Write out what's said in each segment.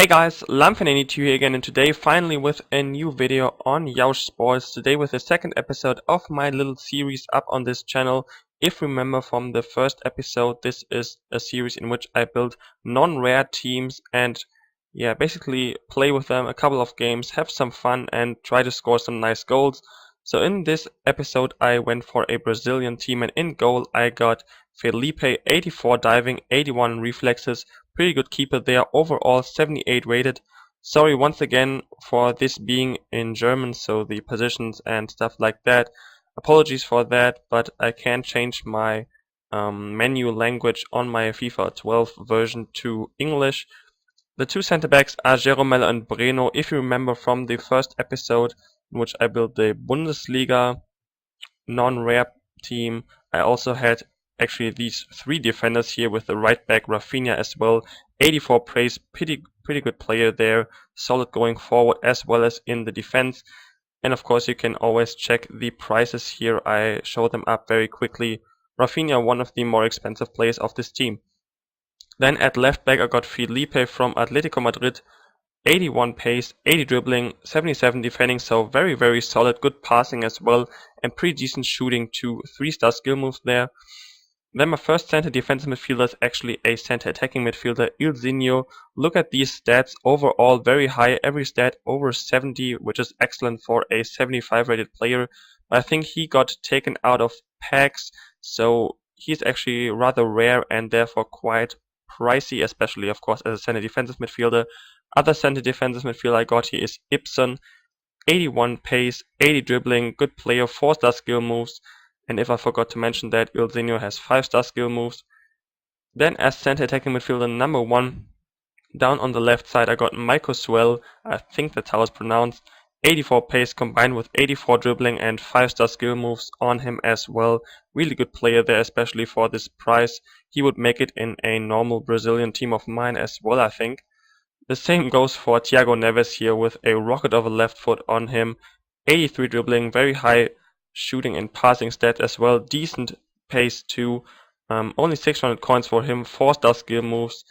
Hey guys, Lamfin82 here again, and today finally with a new video on Yeousch Sports. Today with the second episode of my little series up on this channel. If you remember from the first episode, this is a series in which I build non-rare teams and basically play with them a couple of games, have some fun and try to score some nice goals. So in this episode I went for a Brazilian team, and in goal I got Felipe, 84 diving, 81 reflexes. Pretty good keeper there, overall 78 rated. Sorry once again for this being in German, so the positions and stuff like that. Apologies for that, but I can change my menu language on my FIFA 12 version to English. The two center backs are Jeromel and Breno. If you remember from the first episode in which I built the Bundesliga non-rare team, I also had actually these three defenders here with the right back Rafinha as well. 84 praise, pretty good player there, solid going forward as well as in the defense. And of course you can always check the prices here, I show them up very quickly. Rafinha, one of the more expensive players of this team. Then at left back I got Felipe from Atletico Madrid, 81 pace, 80 dribbling, 77 defending, so very solid, good passing as well, and pretty decent shooting too, 3-star skill moves there. Then my first center defensive midfielder is actually a center attacking midfielder, Ilzinho. Look at these stats, overall very high, every stat over 70, which is excellent for a 75 rated player. But I think he got taken out of packs, so he's actually rather rare and therefore quite pricey, especially of course as a center defensive midfielder. Other center defensive midfielder I got here is Ibson, 81 pace, 80 dribbling, good player, 4-star skill moves. And if I forgot to mention that, Ilzinho has 5-star skill moves. Then as center attacking midfielder number 1, down on the left side I got Michael Swell, I think that's how it's pronounced. 84 pace combined with 84 dribbling and 5-star skill moves on him as well. Really good player there, especially for this price. He would make it in a normal Brazilian team of mine as well, I think. The same goes for Thiago Neves here with a rocket of a left foot on him. 83 dribbling, very high shooting and passing stat as well. Decent pace too. Only 600 coins for him, 4-star skill moves,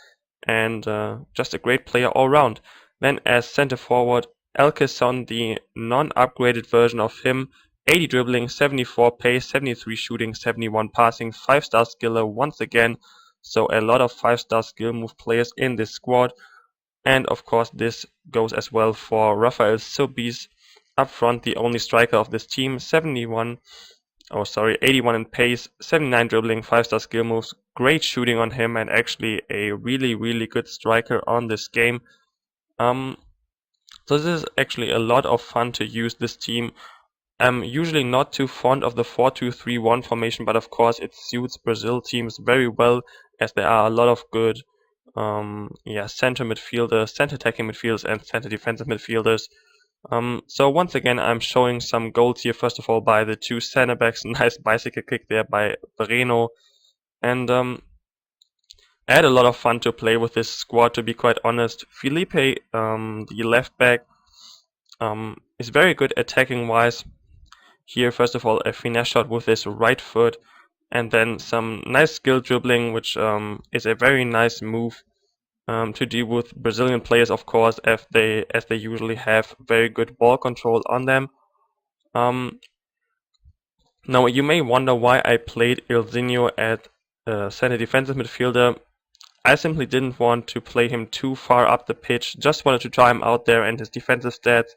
and just a great player all round. Then as center forward, Elkeson, the non-upgraded version of him. 80 dribbling, 74 pace, 73 shooting, 71 passing, 5-star skiller once again. So a lot of 5-star skill move players in this squad. And of course this goes as well for Rafael Soubise up front, the only striker of this team. 81 in pace, 79 dribbling, 5-star skill moves, great shooting on him, and actually a really good striker on this game. So this is actually a lot of fun to use this team. I'm usually not too fond of the 4-2-3-1 formation, but of course it suits Brazil teams very well, as there are a lot of good center midfielders, center attacking midfielders and center defensive midfielders. So once again I'm showing some goals here, first of all by the two center backs. Nice bicycle kick there by Breno, and I had a lot of fun to play with this squad, to be quite honest. Felipe, the left back, is very good attacking wise. Here first of all a finesse shot with his right foot, and then some nice skill dribbling, which is a very nice move to deal with Brazilian players, of course, as they usually have very good ball control on them. Now you may wonder why I played Ilzinho at center defensive midfielder. I simply didn't want to play him too far up the pitch, just wanted to try him out there, and his defensive stats,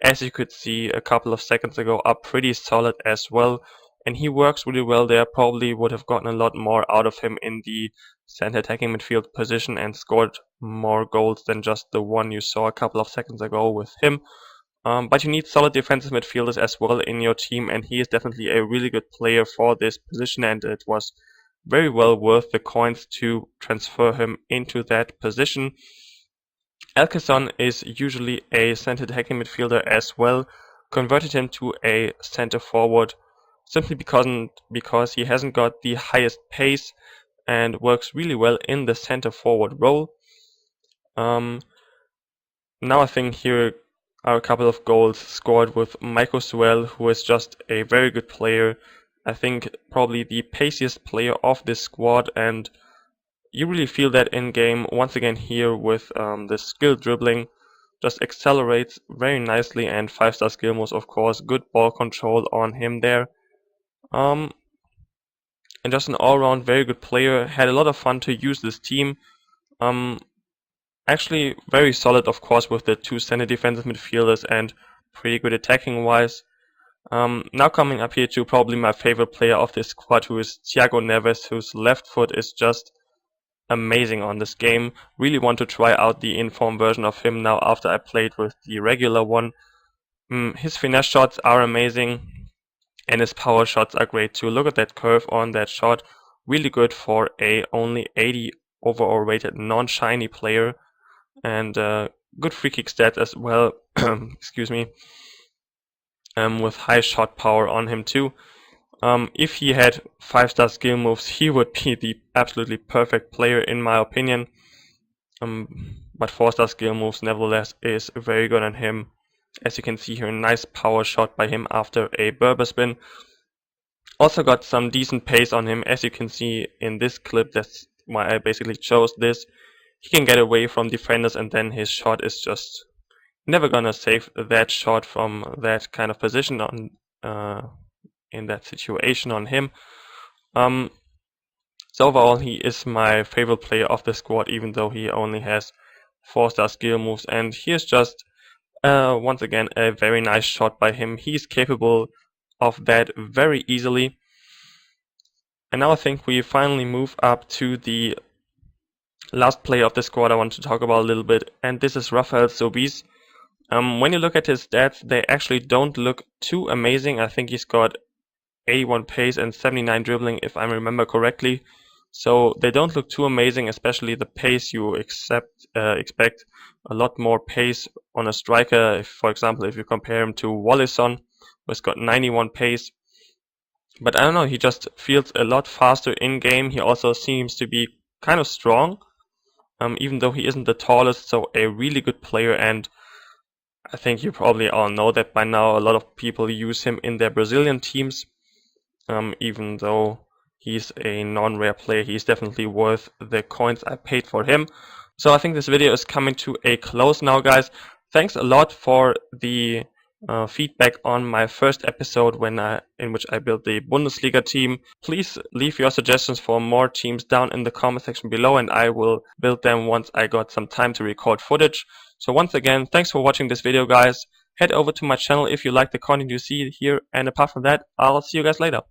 as you could see a couple of seconds ago, are pretty solid as well. And he works really well there. Probably would have gotten a lot more out of him in the center attacking midfield position and scored more goals than just the one you saw a couple of seconds ago with him. But you need solid defensive midfielders as well in your team, and he is definitely a really good player for this position, and it was very well worth the coins to transfer him into that position. Elkeson is usually a center attacking midfielder as well. Converted him to a center forward simply because he hasn't got the highest pace and works really well in the center forward role. Now I think here are a couple of goals scored with Michael Swell, who is just a very good player. I think probably the paciest player of this squad, and You really feel that in game once again here with the skill dribbling. Just accelerates very nicely, and 5-star skill moves, of course. Good ball control on him there. And just an all-round very good player. Had a lot of fun to use this team. Actually very solid, of course, with the 2 center defensive midfielders and pretty good attacking wise. Now coming up here to probably my favorite player of this squad, who is Thiago Neves, whose left foot is just amazing on this game. Really want to try out the in-form version of him now after I played with the regular one. His finesse shots are amazing, and his power shots are great too. Look at that curve on that shot. Really good for a only 80 overall rated non-shiny player, and good free kick stats as well. Excuse me. With high shot power on him too. If he had 5-star skill moves, he would be the absolutely perfect player in my opinion. But 4-star skill moves nevertheless is very good on him. As you can see here, nice power shot by him after a Berber spin. Also got some decent pace on him, as you can see in this clip. That's why I basically chose this. He can get away from defenders, and then his shot is just never gonna save that shot from that kind of position on in that situation on him. So overall, he is my favorite player of the squad, even though he only has 4-star skill moves. And here's just once again a very nice shot by him. He's capable of that very easily. And now I think we finally move up to the last player of the squad I want to talk about a little bit, and this is Rafael Sobies. When you look at his stats, they actually don't look too amazing. I think he's got 81 pace and 79 dribbling, if I remember correctly. So they don't look too amazing, especially the pace. You expect a lot more pace on a striker. If, for example, if you compare him to Wallison, who's got 91 pace. But I don't know, he just feels a lot faster in game. He also seems to be kind of strong, even though he isn't the tallest. So a really good player, and I think you probably all know that by now. A lot of people use him in their Brazilian teams. Even though he's a non-rare player, he's definitely worth the coins I paid for him. So I think this video is coming to a close now, guys. Thanks a lot for the feedback on my first episode in which I built the Bundesliga team. Please leave your suggestions for more teams down in the comment section below, and I will build them once I got some time to record footage. So once again, thanks for watching this video, guys. Head over to my channel if you like the content you see here, and apart from that, I'll see you guys later.